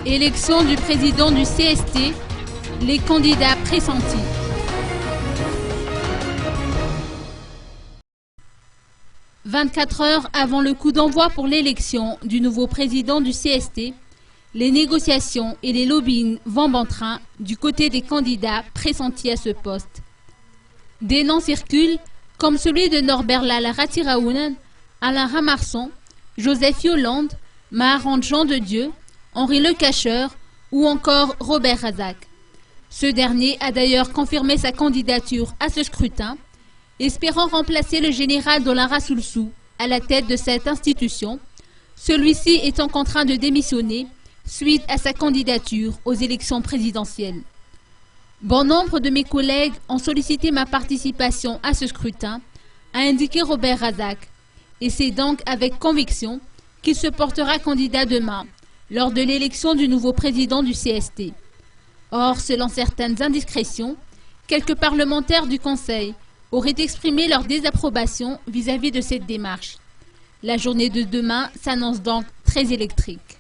Élection du président du CST, les candidats pressentis. « 24 heures avant le coup d'envoi pour l'élection du nouveau président du CST, les négociations et les lobbying vont en train du côté des candidats pressentis à ce poste. Des noms circulent comme celui de Norbert Lal Ratiraounen, Alain Ramarson, Joseph Yolande, Maharan Jean de Dieu, Henri Le Cacheur ou encore Robert Razak. Ce dernier a d'ailleurs confirmé sa candidature à ce scrutin, espérant remplacer le général Dolara Soulsou à la tête de cette institution, celui-ci étant contraint de démissionner suite à sa candidature aux élections présidentielles. Bon nombre de mes collègues ont sollicité ma participation à ce scrutin, a indiqué Robert Razak, et c'est donc avec conviction qu'il se portera candidat demain, lors de l'élection du nouveau président du CST. Or, selon certaines indiscrétions, quelques parlementaires du Conseil auraient exprimé leur désapprobation vis-à-vis de cette démarche. La journée de demain s'annonce donc très électrique.